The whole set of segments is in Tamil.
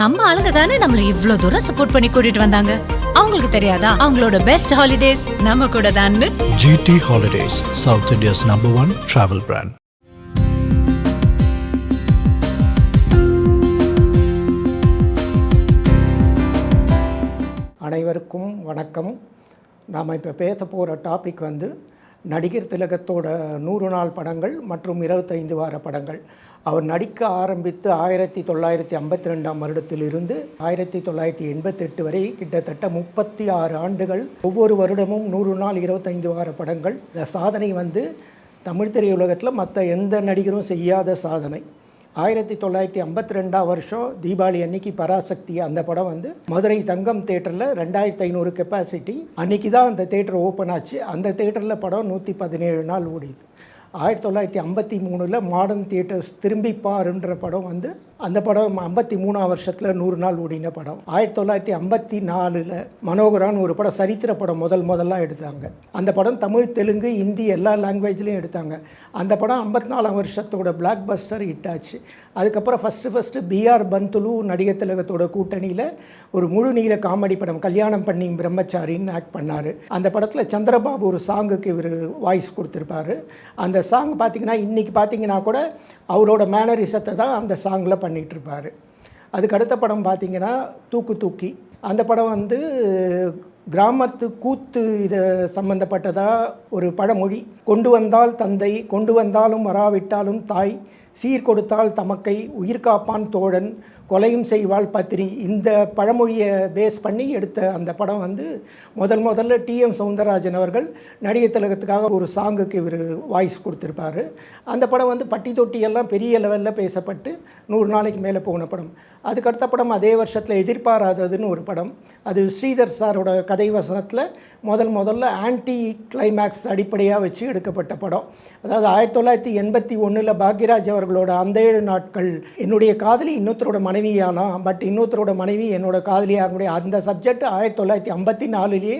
நம்ம ஆளுங்க தானே நம்மள இவ்ளோ தூரம் சப்போர்ட் பண்ணி கூட்டிட்டு வந்தாங்க. அவங்களுக்கு தெரியாதா அவங்களோட பெஸ்ட் ஹாலிடேஸ் நம்ம கூட தான்னு. GT Holidays, South India's #1 travel brand. அனைவருக்கும் வணக்கம். நாம் இப்போ பேச போகிற டாபிக் நடிகர் திலகத்தோட 100 நாள் படங்கள் மற்றும் 25 வார படங்கள். அவர் நடிக்க ஆரம்பித்து 1952ஆம் வருடத்திலிருந்து 1988 வரை கிட்டத்தட்ட 36 ஆண்டுகள், ஒவ்வொரு வருடமும் 100 நாள் 25 வார படங்கள். இந்த சாதனை தமிழ் திரையுலகத்தில் மற்ற எந்த நடிகரும் செய்யாத சாதனை. 1952ஆம் வருஷம் தீபாவளி அன்னைக்கு பராசக்தி அந்த படம் மதுரை தங்கம் தேட்டரில் 2500 கெப்பாசிட்டி. அன்றைக்கி தான் அந்த தேட்டர் ஓப்பன் ஆச்சு. அந்த தேட்டரில் படம் 117 நாள் ஓடிது. 1953 மாடர்ன் தியேட்டர்ஸ் திரும்பி பாருன்ற படம் அந்த படம் 53ஆம் வருஷத்தில் 100 நாள் ஓடின படம். 1954 மனோகரான்னு ஒரு படம், சரித்திர படம் முதலாக எடுத்தாங்க. அந்த படம் தமிழ், தெலுங்கு, ஹிந்தி எல்லா லாங்குவேஜ்லேயும் எடுத்தாங்க. அந்த படம் 54ஆம் வருஷத்தோட பிளாக் பஸ்டர் ஹிட் ஆச்சு. அதுக்கப்புறம் ஃபஸ்ட்டு பிஆர் பந்துலு நடிகர் திலகத்தோட கூட்டணியில் ஒரு முழு நீள காமெடி படம் கல்யாணம் பண்ணி பிரம்மச்சாரின்னு ஆக்ட் பண்ணார். அந்த படத்தில் சந்திரபாபு ஒரு சாங்குக்கு இவர் வாய்ஸ் கொடுத்துருப்பாரு. அந்த சாங் பார்த்திங்கன்னா இன்றைக்கி பார்த்திங்கன்னா கூட அவரோட மேனரிசத்தை தான் அந்த சாங்கில் பண்ணிகிட்ருப்பார். அதுக்கு அடுத்த படம் பார்த்திங்கன்னா தூக்கு தூக்கி. அந்த படம் கிராமத்து கூத்து இதை சம்மந்தப்பட்டதாக ஒரு பழமொழி. கொண்டு வந்தால் தந்தை, கொண்டு வந்தாலும் வராவிட்டாலும் தாய், சீர் கொடுத்தால் தமக்கை, உயிர் காப்பான் தோழன், கொலையும் செய்வாள் பத்திரி. இந்த பழமொழியை பேஸ் பண்ணி எடுத்த அந்த படம் முதல்ல டிஎம் சௌந்தரராஜன் அவர்கள் நடிகர் திலகத்துக்காக ஒரு சாங்குக்கு இவர் வாய்ஸ் கொடுத்துருப்பார். அந்த படம் பட்டி தொட்டியெல்லாம் பெரிய லெவலில் பேசப்பட்டு 100 நாளைக்கு மேலே போன படம். அதுக்கடுத்த படம் அதே வருஷத்தில் எதிர்பாராததுன்னு ஒரு படம். அது ஸ்ரீதர் சாரோட கதை வசனத்தில் முதல்ல ஆன்டி கிளைமேக்ஸ் அடிப்படையாக வச்சு எடுக்கப்பட்ட படம். அதாவது 1981 பாக்யராஜ் அவர்களோட அந்த 7 நாட்கள், என்னுடைய காதலி இன்னொருத்தரோட மனைவியானா, பட் இன்னொருத்தரோட மனைவி என்னோட காதலியாக முடியும், அந்த சப்ஜெக்ட் 1954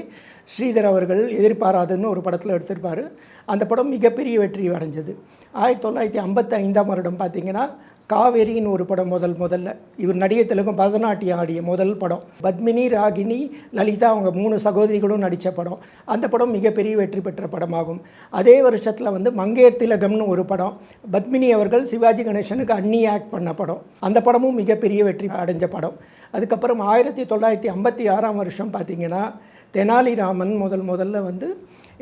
ஸ்ரீதர் அவர்கள் எதிர்பாராதுன்னு ஒரு படத்தில் எடுத்திருப்பார். அந்த படம் மிகப்பெரிய வெற்றி அடைஞ்சது. 1955ஆம் வருடம் பார்த்திங்கன்னா காவேரின்னு ஒரு படம் முதல்ல இவர் நடிகர் திலகம் பரதநாட்டியம் ஆடிய முதல் படம். பத்மினி, ராகினி, லலிதா அவங்க 3 சகோதரிகளும் நடித்த படம். அந்த படம் மிகப்பெரிய வெற்றி பெற்ற படமாகும். அதே வருஷத்தில் மங்கையர் திலகம்னு ஒரு படம், பத்மினி அவர்கள் சிவாஜி கணேசனுக்கு அண்ணி ஆக்ட் பண்ண படம். அந்த படமும் மிகப்பெரிய வெற்றி அடைஞ்ச படம். அதுக்கப்புறம் 1956ஆம் வருஷம் பார்த்திங்கன்னா தெனாலிராமன் முதல்ல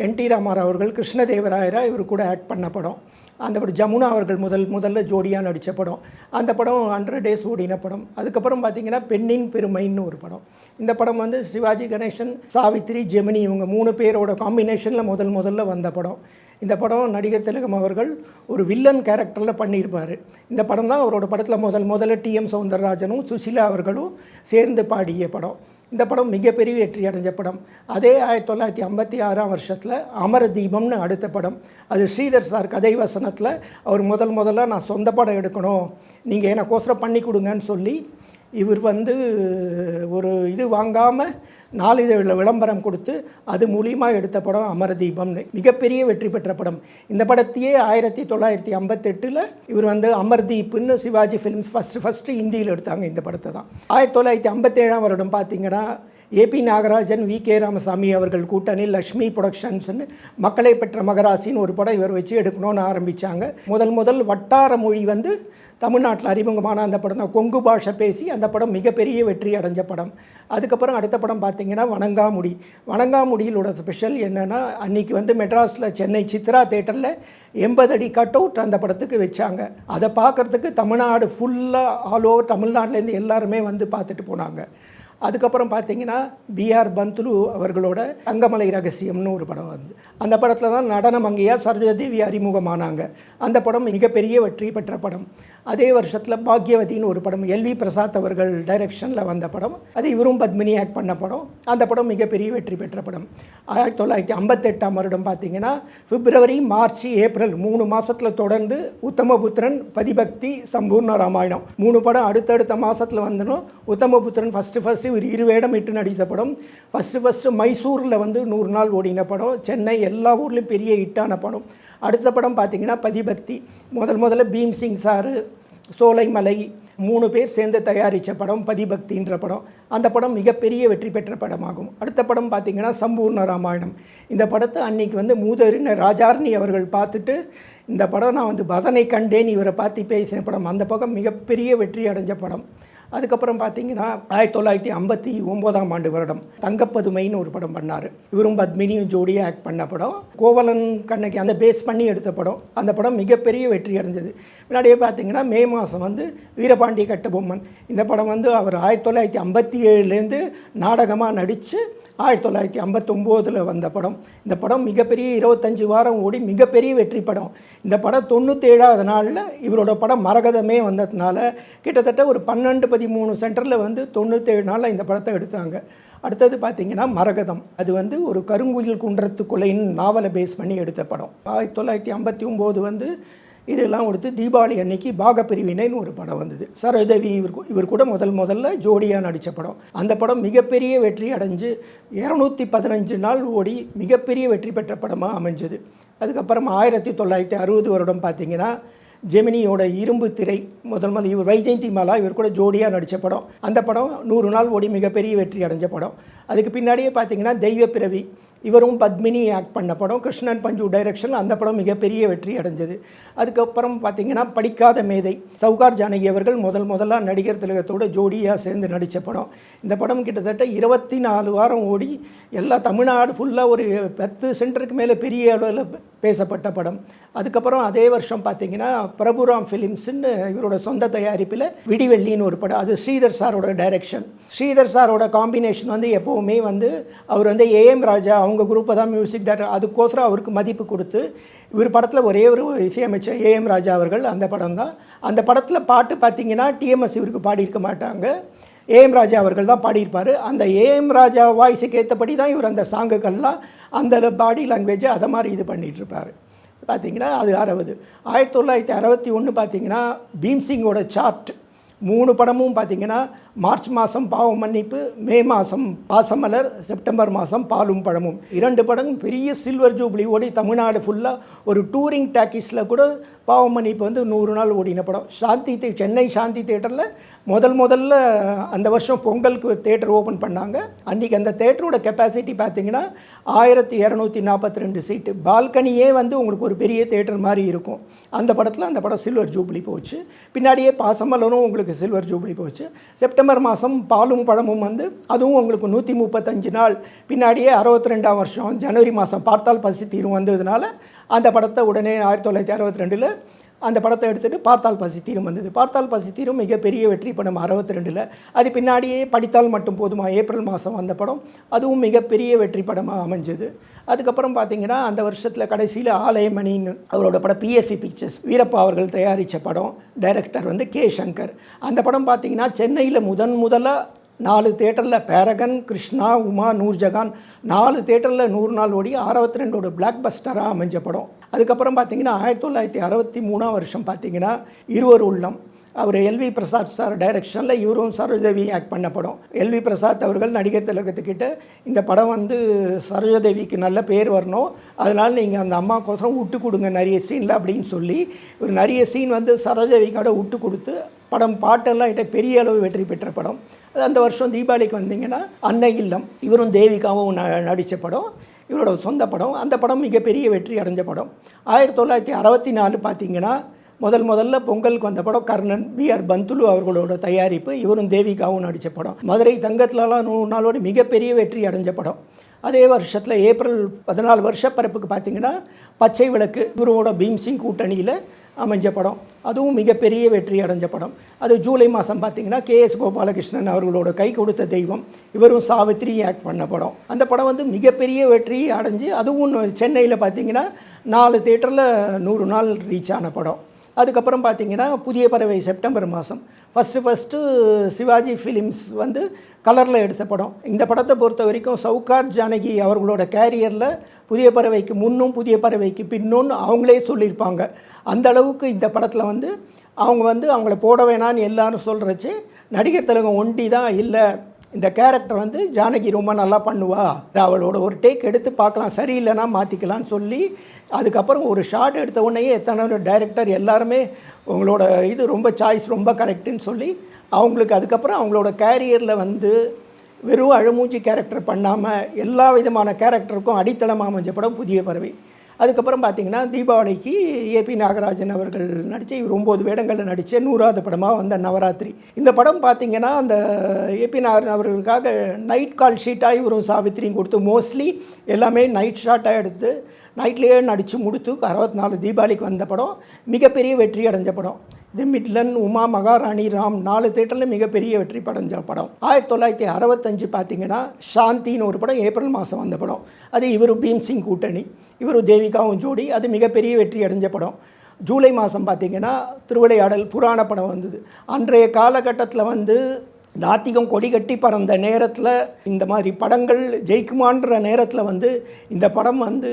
என்டி ராமாராவ் அவர்கள் கிருஷ்ணதேவராயரா இவர் கூட ஆக்ட் பண்ண படம். அந்த படம் ஜமுனா அவர்கள் முதல்ல ஜோடியாக நடித்த படம். அந்த படம் 100 டேஸ் ஓடின படம். அதுக்கப்புறம் பார்த்திங்கன்னா பெண்ணின் பெருமைன்னு ஒரு படம். இந்த படம் சிவாஜி கணேசன், சாவித்ரி, ஜெமினி இவங்க 3 பேரோட காம்பினேஷனில் முதல்ல வந்த படம். இந்த படம் நடிகர் திலகம் அவர்கள் ஒரு வில்லன் கேரக்டரில் பண்ணியிருப்பார். இந்த படம் தான் அவரோட படத்தில் முதல்ல டிஎம் சௌந்தரராஜனும் சுசிலா அவர்களும் சேர்ந்து பாடிய படம். இந்த படம் மிகப்பெரிய வெற்றி அடைஞ்ச படம். அதே 1956ஆம் வருஷத்தில் அமரதீபம்னு அடுத்த படம். அது ஸ்ரீதர் சார் கதை வசனத்தில் அவர் முதல்ல நான் சொந்த படம் எடுக்கணும், நீங்கள் எனக்கோசரம் பண்ணி கொடுங்கன்னு சொல்லி இவர் ஒரு இது வாங்காமல் நாளிதழில் விளம்பரம் கொடுத்து அது மூலியமாக எடுத்த படம் அமரதீபம்னு மிகப்பெரிய வெற்றி பெற்ற படம். இந்த படத்தையே 1958 இவர் அமர்தீப்னு சிவாஜி ஃபிலிம்ஸ் ஃபஸ்ட்டு ஹிந்தியில் எடுத்தாங்க. இந்த படத்தை தான் 1957ஆம் வருடம் பார்த்திங்கன்னா ஏபி நாகராஜன், வி.கே. ராமசாமி அவர்கள் கூட்டணி லக்ஷ்மி புரொடக்ஷன்ஸ்னு மக்களை பெற்ற மகராசின்னு ஒரு படம் இவர் வச்சு எடுக்கணும்னு ஆரம்பித்தாங்க. முதல் வட்டார மொழி தமிழ்நாட்டில் அறிமுகமான அந்த படம் தான் கொங்கு பாஷை பேசி. அந்த படம் மிகப்பெரிய வெற்றி அடைஞ்ச படம். அதுக்கப்புறம் அடுத்த படம் பார்த்திங்கன்னா வணங்காமுடி. வணங்காமுடியிலோட ஸ்பெஷல் என்னென்னா அன்றைக்கி மெட்ராஸில் சென்னை சித்ரா தேட்டரில் 80 அடி கட் அவுட் அந்த படத்துக்கு வச்சாங்க. அதை பார்க்குறதுக்கு தமிழ்நாடு ஃபுல்லாக ஆல் ஓவர் தமிழ்நாட்டிலேருந்து எல்லாருமே பார்த்துட்டு போனாங்க. அதுக்கப்புறம் பார்த்திங்கன்னா பிஆர் பந்துலு அவர்களோட தங்கமலை ரகசியம்னு ஒரு படம் அந்த படத்தில் தான் நடன மங்கையாக சரோஜாதேவி அறிமுகமானாங்க. அந்த படம் மிகப்பெரிய வெற்றி பெற்ற படம். அதே வருஷத்தில் பாக்யவதின்னு ஒரு படம் எல்வி பிரசாத் அவர்கள் டைரக்ஷனில் வந்த படம். அது இவரும் பத்மினி ஆக்ட் பண்ண படம். அந்த படம் மிகப்பெரிய வெற்றி பெற்ற படம். 1958ஆம் வருடம் பார்த்திங்கன்னா பிப்ரவரி, மார்ச், ஏப்ரல் 3 மாதத்தில் தொடர்ந்து உத்தமபுத்திரன், பதிபக்தி, சம்பூர்ண ராமாயணம் 3 படம் அடுத்தடுத்த மாதத்தில் வந்தனும். உத்தமபுத்திரன் ஃபஸ்ட்டு இவர் 2 வேடம் இட்டு நடித்த படம். ஃபஸ்ட்டு மைசூரில் 100 நாள் ஓடின படம். சென்னை எல்லா ஊர்லேயும் பெரிய ஹிட்டான படம். அடுத்த படம் பார்த்திங்கன்னா பதிபக்தி. முதல்ல பீம்சிங் சார், சோலைமலை 3 பேர் சேர்ந்து தயாரித்த படம் பதிபக்தின்ற படம். அந்த படம் மிகப்பெரிய வெற்றி பெற்ற படமாகும். அடுத்த படம் பார்த்திங்கன்னா சம்பூர்ண ராமாயணம். இந்த படத்தை அன்றைக்கி வந்து மூதறிஞர் ராஜார்னி அவர்கள் பார்த்துட்டு இந்த படம் நான் வந்து பதனை கண்டேன் இவரை பார்த்து பேசின படம். அந்த படம் மிகப்பெரிய வெற்றி அடைஞ்ச படம். அதுக்கப்புறம் பார்த்தீங்கன்னா 1959ஆம் ஆண்டு வருடம் தங்கப்பதுமைன்னு ஒரு படம் பண்ணார். இவரும் பத்மினியும் ஜோடியாக ஆக்ட் பண்ண படம். கோவலன் கண்ணகி அந்த பேஸ் பண்ணி எடுத்த படம். அந்த படம் மிகப்பெரிய வெற்றி அடைஞ்சது. முன்னாடியே பார்த்தீங்கன்னா மே மாதம் வந்து வீரபாண்டிய கட்டபொம்மன் இந்த படம் வந்து அவர் 1957லேருந்து நாடகமாக நடித்து 1959 வந்த படம். இந்த படம் மிகப்பெரிய 25 வாரம் ஓடி மிகப்பெரிய வெற்றி படம். இந்த படம் 97ஆவது நாளில் இவரோட படம் மரகதமே வந்ததுனால கிட்டத்தட்ட ஒரு 12-13 சென்டரில் வந்து 97 நாளில் இந்த படத்தை எடுத்தாங்க. அடுத்தது பார்த்திங்கன்னா மரகதம். அது வந்து ஒரு கருங்குயில் குன்றத்து கொலைன்னு நாவலை பேஸ் பண்ணி எடுத்த படம். 1959 வந்து இதெல்லாம் கொடுத்து தீபாவளி அன்னைக்கு பாகப்பிரிவினைன்னு ஒரு படம் வந்தது. சரோஜதேவி இவர் கூட முதல்ல ஜோடியாக நடித்த படம். அந்த படம் மிகப்பெரிய வெற்றி அடைஞ்சு 215 நாள் ஓடி மிகப்பெரிய வெற்றி பெற்ற படமாக அமைஞ்சது. அதுக்கப்புறம் 1960 வருடம் பார்த்திங்கன்னா ஜெமினியோட இரும்பு திரை முதல் இவர் வைஜெயந்தி மாலா இவர் கூட ஜோடியாக நடித்த படம். அந்த படம் 100 நாள் ஓடி மிகப்பெரிய வெற்றி அடைஞ்ச படம். அதுக்கு பின்னாடியே பார்த்திங்கன்னா தெய்வ பிறவி இவரும் பத்மினி ஆக்ட் பண்ண படம். கிருஷ்ணன் பஞ்சு டைரக்ஷன். அந்த படம் மிகப்பெரிய வெற்றி அடைஞ்சது. அதுக்கப்புறம் பார்த்திங்கன்னா படிக்காத மேதை சவுகார் ஜானகி அவர்கள் முதலாக நடிகர் திலகத்தோட ஜோடியாக சேர்ந்து நடித்த படம். இந்த படம் கிட்டத்தட்ட 24 வாரம் ஓடி எல்லா தமிழ்நாடு ஃபுல்லாக ஒரு 10 சென்டருக்கு மேலே பெரிய அளவில் பேசப்பட்ட படம். அதுக்கப்புறம் அதே வருஷம் பார்த்திங்கன்னா பிரபுராம் ஃபிலிம்ஸ்ன்னு இவரோட சொந்த தயாரிப்பில் விடிவெள்ளின்னு ஒரு படம். அது ஸ்ரீதர் சாரோட டைரக்ஷன். ஸ்ரீதர் சாரோட காம்பினேஷன் வந்து எப்போவுமே வந்து அவர் வந்து ஏஎம் ராஜா அவங்க குரூப்பை தான் மியூசிக் டைரக்டர். அதுக்கோசரம் அவருக்கு மதிப்பு கொடுத்து இவர் படத்தில் ஒரே ஒரு இசையமைச்சர் ஏஎம் ராஜா அவர்கள். அந்த படம் தான். அந்த படத்தில் பாட்டு பார்த்திங்கன்னா டிஎம்எஸ் இவருக்கு பாடியிருக்க மாட்டாங்க. ஏஎம் ராஜா அவர்கள் தான் பாடியிருப்பார். அந்த ஏஎம் ராஜா வாய்ஸுக்கு ஏற்றபடி தான் இவர் அந்த சாங்குகள்லாம் அந்த பாடி லாங்குவேஜை அதை மாதிரி இது பண்ணிகிட்ருப்பார். பார்த்திங்கன்னா அது 1961 பார்த்திங்கன்னா பீம்சிங்கோட சார்ட் 3 படமும் பார்த்திங்கன்னா மார்ச் மாதம் பாவம் மன்னிப்பு, மே மாதம் பாசமலர், செப்டம்பர் மாதம் பாலும் பழமும் 2 படம் பெரிய சில்வர் ஜூப்ளி ஓடி தமிழ்நாடு ஃபுல்லாக ஒரு டூரிங் டாக்கீஸில் கூட பாவம் மன்னிப்பு வந்து 100 நாள் ஓடின படம். சென்னை சாந்தி தேட்டரில் முதல்ல அந்த வருஷம் பொங்கலுக்கு தேட்டர் ஓப்பன் பண்ணாங்க. அன்றைக்கி அந்த தேட்டரோட கெப்பாசிட்டி பார்த்திங்கன்னா 1242 சீட்டு. பால்கனியே வந்து உங்களுக்கு ஒரு பெரிய தேட்டர் மாதிரி இருக்கும். அந்த படம் சில்வர் ஜூப்ளி போச்சு. பின்னாடியே பாசமலரும் உங்களுக்கு சில்வர் ஜூப்ளி போச்சு. செப்டம்பர் மாதம் பாலும் பழமும் வந்து அதுவும் உங்களுக்கு 135 நாள். பின்னாடியே 62ஆம் வருஷம் ஜனவரி மாதம் பார்த்தால் பசி தீரும் வந்ததுனால அந்த படத்தை உடனே 1962 அந்த படத்தை எடுத்துகிட்டு பார்த்தால் பசி தீரும் வந்தது. பார்த்தால் பசி தீரும் மிகப்பெரிய வெற்றி படம் 62. அது பின்னாடியே படித்தால் மட்டும் போதுமா ஏப்ரல் மாதம் வந்த படம். அதுவும் மிகப்பெரிய வெற்றி படமாக அமைஞ்சது. அதுக்கப்புறம் பார்த்திங்கன்னா அந்த வருஷத்தில் கடைசியில் ஆலயமணின்னு அவரோட படம் பிஎஸ்சி பிக்சர்ஸ் வீரப்பா அவர்கள் தயாரித்த படம். டைரக்டர் வந்து கே சங்கர். அந்த படம் பார்த்திங்கன்னா சென்னையில் முதலாக 4 தேட்டரில் பேரகன், கிருஷ்ணா, உமா, நூர்ஜஹான் 4 தேட்டரில் 100 நாள் ஓடி 62 பிளாக் பஸ்டராக அமைஞ்ச படம். அதுக்கப்புறம் பார்த்திங்கன்னா 1963ஆம் வருஷம் பார்த்திங்கன்னா இருவர் உள்ளம் அவர் எல்வி பிரசாத் சார் டைரக்ஷனில் இவரும் சரோஜதேவி ஆக்ட் பண்ண படம். எல்வி பிரசாத் அவர்கள் நடிகர் திலகத்துக்கிட்ட இந்த படம் வந்து சரோஜதேவிக்கு நல்ல பேர் வரணும், அதனால் நீங்கள் அந்த அம்மாக்கோசரம் விட்டு கொடுங்க நிறைய சீனில் அப்படின்னு சொல்லி ஒரு நிறைய சீன் வந்து சரோஜதேவிக்காக விட்டு கொடுத்து படம் பாட்டெல்லாம் பெரிய அளவு வெற்றி பெற்ற படம். அது அந்த வருஷம் தீபாவளிக்கு வந்தீங்கன்னா அன்னை இல்லம் இவரும் தேவிகாவும் நடித்த படம். இவரோட சொந்த படம். அந்த படம் மிகப்பெரிய வெற்றி அடைஞ்ச படம். 1964 பார்த்திங்கன்னா முதல்ல பொங்கலுக்கு வந்த படம் கர்ணன். பிஆர் பந்துலு அவர்களோட தயாரிப்பு. இவரும் தேவிகாவும் நடித்த படம். மதுரை தங்கத்திலலாம் 100 நாளோடு மிகப்பெரிய வெற்றி அடைஞ்ச படம். அதே வருஷத்தில் ஏப்ரல் 14 வருஷ பிறப்புக்கு பார்த்திங்கன்னா பச்சை விளக்கு இவரோட பீம்சிங் கூட்டணியில் அமைஞ்ச படம். அதுவும் மிகப்பெரிய வெற்றி அடைஞ்ச படம். அது ஜூலை மாதம் பார்த்திங்கன்னா கேஎஸ் கோபாலகிருஷ்ணன் அவர்களோட கை கொடுத்த தெய்வம் இவரும் சாவித்ரி ஆக்ட் பண்ண படம். அந்த படம் வந்து மிகப்பெரிய வெற்றி அடைஞ்சு அதுவும் சென்னையில் பார்த்திங்கன்னா 4 தேட்டரில் 100 நாள் ரீச் ஆன படம். அதுக்கப்புறம் பார்த்திங்கன்னா புதிய பறவை செப்டம்பர் மாதம் ஃபஸ்ட்டு சிவாஜி ஃபிலிம்ஸ் வந்து கலரில் எடுத்த படம். இந்த படத்தை பொறுத்த வரைக்கும் சவுகார் ஜானகி அவர்களோட கேரியரில் புதிய பறவைக்கு முன்னும் புதிய பறவைக்கு பின்னும் அவங்களே சொல்லியிருப்பாங்க. அந்த அளவுக்கு இந்த படத்தில் வந்து அவங்கள போட வேணான்னு எல்லாரும் சொல்கிறச்சு நடிகர் திலகம் ஒண்டி தான் இல்லை இந்த கேரக்டர் வந்து ஜானகி ரொம்ப நல்லா பண்ணுவா, அவளோட ஒரு டேக் எடுத்து பார்க்கலாம், சரியில்லைன்னா மாற்றிக்கலான்னு சொல்லி அதுக்கப்புறம் ஒரு ஷார்ட் எடுத்த உடனேயே எத்தனை டைரக்டர் எல்லாருமே உங்களோட இது ரொம்ப சாய்ஸ் ரொம்ப கரெக்டுன்னு சொல்லி அவங்களுக்கு அதுக்கப்புறம் அவங்களோட கேரியரில் வந்து வெறும் அழுமூஞ்சி கேரக்டர் பண்ணாமல் எல்லா விதமான கேரக்டருக்கும் அடித்தளமாக அமைஞ்ச படம் புதிய பறவை. அதுக்கப்புறம் பார்த்திங்கன்னா தீபாவளிக்கு ஏபி நாகராஜன் அவர்கள் நடித்த இவர் 9 வேடங்களில் நடித்த 100வது படமாக வந்த நவராத்திரி. இந்த படம் பார்த்திங்கன்னா அந்த ஏபி நாகராஜன் அவர்களுக்காக நைட் கால் ஷீட்டாக இவரும் சாவித்திரியும் கொடுத்து மோஸ்ட்லி எல்லாமே நைட் ஷாட்டாக எடுத்து நைட்லேயே நடித்து முடித்து 64 தீபாவளிக்கு வந்த படம் மிகப்பெரிய வெற்றி அடைஞ்ச படம். இது மிட்லன், உமா, மகாராணி, ராம் 4 தேட்டரில் மிகப்பெரிய வெற்றி அடைஞ்ச படம். 1965 பார்த்திங்கன்னா சாந்தின்னு ஒரு படம் ஏப்ரல் மாதம் வந்த படம். அது இவர் பீம்சிங் கூட்டணி, இவர் தேவிகாவும் ஜோடி, அது மிகப்பெரிய வெற்றி அடைஞ்ச படம். ஜூலை மாதம் பார்த்திங்கன்னா திருவிளையாடல் புராண படம் வந்தது. அன்றைய காலகட்டத்தில் வந்து நாத்திகம் கொடி கட்டி பறந்த நேரத்தில் இந்த மாதிரி படங்கள் ஜெயிக்குமான்ற நேரத்தில் வந்து இந்த படம் வந்து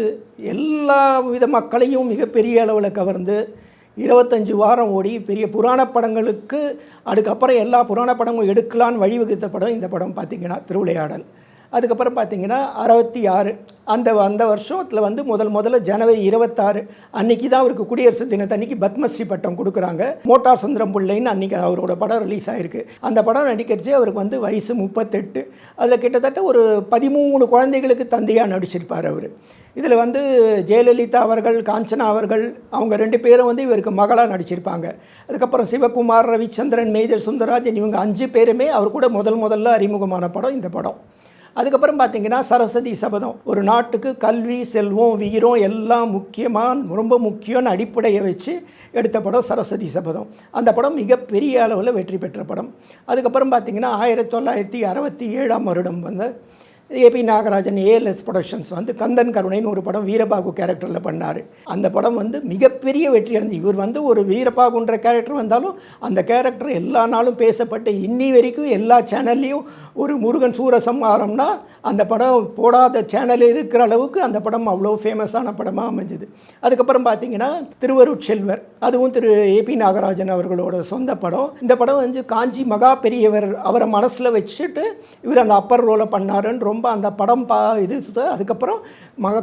எல்லா வித மக்களையும் மிகப்பெரிய அளவில் கவர்ந்து 25 வாரம் ஓடி பெரிய புராண படங்களுக்கு அதுக்கப்புறம் எல்லா புராண படமும் எடுக்கலான்னு வழிவகுத்த படம் இந்த படம் பார்த்திங்கன்னா திருவிளையாடல். அதுக்கப்புறம் பார்த்திங்கன்னா 66 அந்த வருஷத்தில் வந்து முதல்ல ஜனவரி 26 அன்றைக்கி தான் அவருக்கு குடியரசு தினத்தன்னைக்கு பத்மஸ்ரீ பட்டம் கொடுக்குறாங்க. மோட்டார் சுந்தரம் பிள்ளைன்னு அன்றைக்கி அவரோட படம் ரிலீஸ் ஆகிருக்கு. அந்த படம் நடிக்கிறச்சு அவருக்கு வந்து வயசு 38. அதில் கிட்டத்தட்ட ஒரு 13 குழந்தைகளுக்கு தந்தையாக நடிச்சிருப்பார் அவர். இதில் வந்து ஜெயலலிதா அவர்கள், காஞ்சனா அவர்கள், அவங்க 2 பேரும் வந்து இவருக்கு மகளாக நடிச்சிருப்பாங்க. அதுக்கப்புறம் சிவகுமார், ரவிச்சந்திரன், மேஜர் சுந்தரராஜன், இவங்க 5 பேருமே அவர் கூட முதல்ல அறிமுகமான படம் இந்த படம். அதுக்கப்புறம் பார்த்திங்கன்னா சரஸ்வதி சபதம், ஒரு நாட்டுக்கு கல்வி, செல்வம், வீரம் எல்லாம் ரொம்ப முக்கியம்னு அடிப்படையை வச்சு எடுத்த படம் சரஸ்வதி சபதம். அந்த படம் மிகப்பெரிய அளவில் வெற்றி பெற்ற படம். அதுக்கப்புறம் பார்த்திங்கன்னா 1967ஆம் வருடம் வந்து ஏபி நாகராஜன் ஏஎல்எஸ் ப்ரொடக்ஷன்ஸ் வந்து கந்தன் கருணைன்னு ஒரு படம் வீரபாகு கேரக்டரில் பண்ணார். அந்த படம் வந்து மிகப்பெரிய வெற்றி அடைந்து இவர் வந்து ஒரு வீரபாகுன்ற கேரக்டர் வந்தாலும் அந்த கேரக்டர் எல்லா நாளும் பேசப்பட்டு இன்னி வரைக்கும் எல்லா சேனல்லையும் ஒரு முருகன் சூரசம்ஹாரம்னா அந்த படம் போடாத சேனல் இருக்கிற அளவுக்கு அந்த படம் அவ்வளோ ஃபேமஸான படமாக அமைஞ்சுது. அதுக்கப்புறம் பார்த்திங்கன்னா திருவருட்செல்வர், அதுவும் திரு ஏபி நாகராஜன் அவர்களோட சொந்த படம். இந்த படம் வந்து காஞ்சி மகா பெரியவர் அவரை மனசில் வச்சுட்டு இவர் அந்த அப்பர் ரோலை பண்ணாருன்னு ரொம்ப அந்த படம் அதுக்கப்புறம்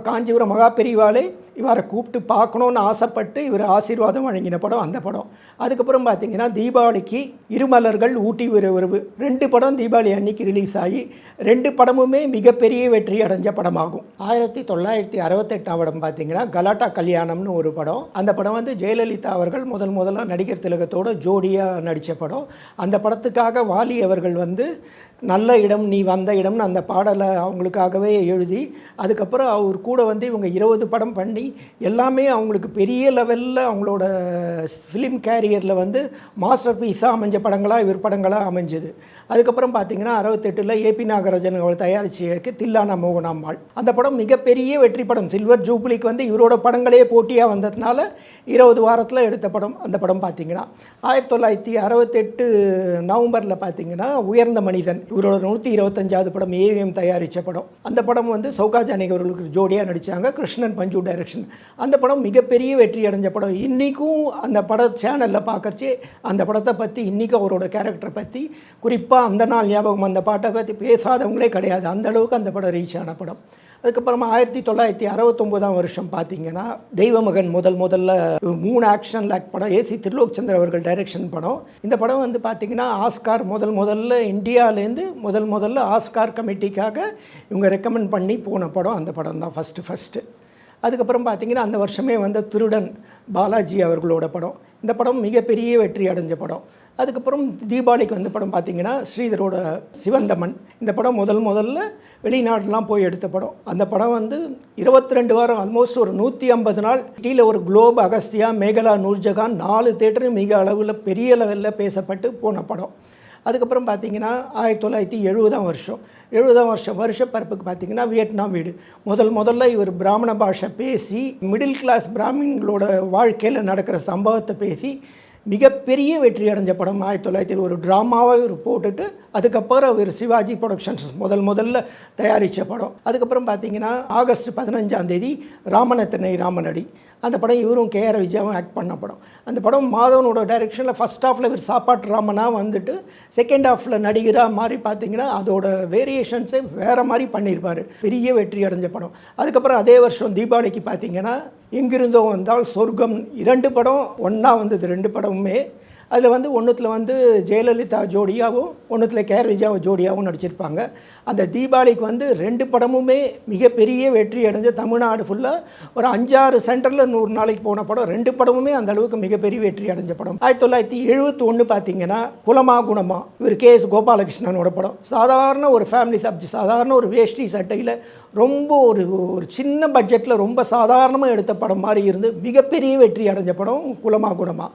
காஞ்சிபுரம் மகா பெரியவாளே இவரை கூப்பிட்டு பார்க்கணுன்னு ஆசைப்பட்டு இவர் ஆசீர்வாதம் வழங்கின படம் அந்த படம். அதுக்கப்புறம் பார்த்திங்கன்னா தீபாவளிக்கு இருமலர்கள், ஊட்டி உறவு 2 படம் தீபாவளி அன்னைக்கு ரிலீஸ் ஆகி 2 படமுமே மிகப்பெரிய வெற்றி அடைஞ்ச படமாகும். 1968ஆம் படம் பார்த்திங்கன்னா கலாட்டா கல்யாணம்னு ஒரு படம். அந்த படம் வந்து ஜெயலலிதா அவர்கள் முதல்ல நடிகர் திலகத்தோட ஜோடியாக நடித்த படம். அந்த படத்துக்காக வாலி அவர்கள் வந்து நல்ல இடம் நீ வந்த இடம்னு அந்த பாடலை அவங்களுக்காகவே எழுதி அதுக்கப்புறம் அவர் கூட வந்து இவங்க 20 படம் பண்ணி எல்லாமே அவங்களுக்கு பெரிய லெவலில் அவங்களோட ஃபிலிம் கேரியரில் வந்து மாஸ்டர் பீஸாக அமைஞ்ச படங்களாக இவர் படங்களாக அமைஞ்சது. அதுக்கப்புறம் பார்த்திங்கன்னா 68 ஏபி நாகராஜன் அவள் தயாரிச்சு தில்லானா மோகனாம்பாள். அந்த படம் மிகப்பெரிய வெற்றி படம். சில்வர் ஜூப்ளிக்கு வந்து இவரோட படங்களே போட்டியாக வந்ததுனால 20 வாரத்தில் எடுத்த படம் அந்த படம் பார்த்திங்கன்னா. 1968 நவம்பரில் பார்த்திங்கன்னா உயர்ந்த மனிதன் இவரோட 125வது படம் ஏவிஎம் தயாரித்த படம். அந்த படம் வந்து சௌகா ஜானகி அவர்களுக்கு ஜோடியாக நடித்தாங்க, கிருஷ்ணன் பஞ்சு டைரக்ஷன். அந்த படம் மிகப்பெரிய வெற்றி அடைஞ்ச படம். இன்றைக்கும் அந்த படம் சேனலில் பார்க்கறச்சு அந்த படத்தை பற்றி இன்றைக்கும் அவரோட கேரக்டரை பற்றி குறிப்பாக அந்த நாள் ஞாபகம் அந்த பாட்டை பற்றி பேசாதவங்களே கிடையாது, அந்த அளவுக்கு அந்த படம் ரீச் ஆன படம். அதுக்கப்புறமா 1969ஆம் வருஷம் பார்த்திங்கன்னா தெய்வமகன் முதல்ல 3 ஆக்ஷன் லேக் படம் ஏசி திருலோக் சந்தர் அவர்கள் டைரக்ஷன் படம். இந்த படம் வந்து பார்த்திங்கன்னா ஆஸ்கார் முதல்ல இந்தியாவிலேருந்து முதல்ல ஆஸ்கார் கமிட்டிக்காக இவங்க ரெக்கமெண்ட் பண்ணி போன படம் அந்த படம் தான் ஃபஸ்ட்டு. அதுக்கப்புறம் பார்த்திங்கன்னா அந்த வருஷமே வந்த திருடன் பாலாஜி அவர்களோட படம். இந்த படம் மிகப்பெரிய வெற்றி அடைஞ்ச படம். அதுக்கப்புறம் தீபாவளிக்கு வந்த படம் பார்த்திங்கன்னா ஸ்ரீதரோட சிவந்தமன். இந்த படம் முதல்ல வெளிநாடுலாம் போய் எடுத்த படம். அந்த படம் வந்து 22 வாரம் ஆல்மோஸ்ட் ஒரு 150 நாள் கீழே ஒரு குளோப், அகஸ்தியா, மேகலா, நூர்ஜஹான் 4 தேட்டரும் மிக அளவில் பெரிய லெவலில் பேசப்பட்டு போன படம். அதுக்கப்புறம் பார்த்திங்கன்னா 1970ஆம் வருஷப்பரப்புக்கு பார்த்திங்கன்னா வியட்நாம் வீடு. முதல்ல இவர் பிராமண பாஷை பேசி மிடில் கிளாஸ் பிராமின்களோட வாழ்க்கையில் நடக்கிற சம்பவத்தை பேசி மிகப்பெரிய வெற்றி அடைஞ்ச படம் 1900 ஒரு ட்ராமாவை இவர் போட்டுட்டு அதுக்கப்புறம் இவர் சிவாஜி ப்ரொடக்ஷன்ஸ் முதல்ல தயாரித்த படம். அதுக்கப்புறம் பார்த்தீங்கன்னா ஆகஸ்ட் 15 ராமனத்தனை ராமனடி, அந்த படம் இவரும் கேஆர் விஜயாவும் ஆக்ட் பண்ண படம். அந்த படம் மாதவனோட டைரெக்ஷனில் ஃபஸ்ட் ஹாஃபில் இவர் சாப்பாட்டு ராமனாக வந்துட்டு செகண்ட் ஹாஃபில் நடிகராக மாதிரி பார்த்தீங்கன்னா அதோட வேரியேஷன்ஸே வேறு மாதிரி பண்ணியிருப்பார். பெரிய வெற்றி அடைஞ்ச படம். அதுக்கப்புறம் அதே வருஷம் தீபாவளிக்கு பார்த்தீங்கன்னா எங்கிருந்தோ வந்தால் சொர்க்கம் 2 படம் ஒன்றா வந்தது. 2 படமுமே அதில் வந்து ஒன்றுத்தில் ஜெயலலிதா ஜோடியாகவும் ஒன்றுத்தில் கேஆர் விஜயாவை ஜோடியாகவும் நடிச்சிருப்பாங்க. அந்த தீபாவளிக்கு 2 படமுமே மிகப்பெரிய வெற்றி அடைஞ்ச தமிழ்நாடு ஃபுல்லாக ஒரு 5-6 சென்டரில் 100 நாளைக்கு போன படம். 2 படமுமே அந்த அளவுக்கு மிகப்பெரிய வெற்றி அடைஞ்ச படம். 1971 பார்த்தீங்கன்னா குலமா குணமா, இவர் KS கோபாலகிருஷ்ணனோட படம். சாதாரண ஒரு ஃபேமிலி சப்ஜெக்ட், சாதாரண ஒரு வேஷ்டி சட்டையில் ரொம்ப ஒரு சின்ன பட்ஜெட்டில் ரொம்ப சாதாரணமாக எடுத்த படம் மாதிரி இருந்து மிகப்பெரிய வெற்றி அடைஞ்ச படம் குலமா குணமா.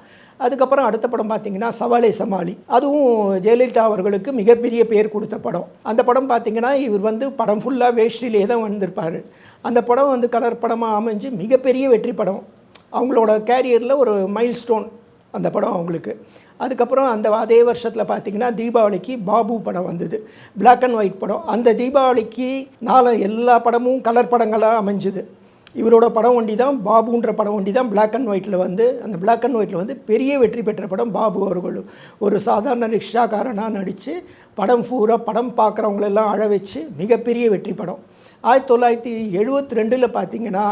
அதுக்கப்புறம் அடுத்த படம் பார்த்தீங்கன்னா சவாலே சமாளி, அதுவும் ஜெயலலிதா அவர்களுக்கு மிகப்பெரிய பேர் கொடுத்த படம். அந்த படம் பார்த்தீங்கன்னா இவர் படம் ஃபுல்லாக வேஷ்டிலே தான் வந்திருப்பார். அந்த படம் கலர் படமாக அமைஞ்சு மிகப்பெரிய வெற்றி படம். அவங்களோட கேரியரில் ஒரு மைல் ஸ்டோன் அந்த படம் அவங்களுக்கு. அதுக்கப்புறம் அதே வருஷத்தில் பார்த்தீங்கன்னா தீபாவளிக்கு பாபு படம் வந்தது, பிளாக் அண்ட் ஒயிட் படம். அந்த தீபாவளிக்கு எல்லா படமும் கலர் படங்களாக அமைஞ்சுது. இவரோட படம் ஒண்டி தான் பாபுன்ற படம் ஒண்டி தான் பிளாக் அண்ட் ஒயிட்டில் அந்த பிளாக் அண்ட் ஒயிட்டில் பெரிய வெற்றி பெற்ற படம். பாபு அவர்கள் ஒரு சாதாரண ரிக்ஷாக்காரனாக நடித்து படம் பூரா படம் பார்க்குறவங்களெல்லாம் அழ வச்சு மிகப்பெரிய வெற்றி படம். 1972 பார்த்தீங்கன்னா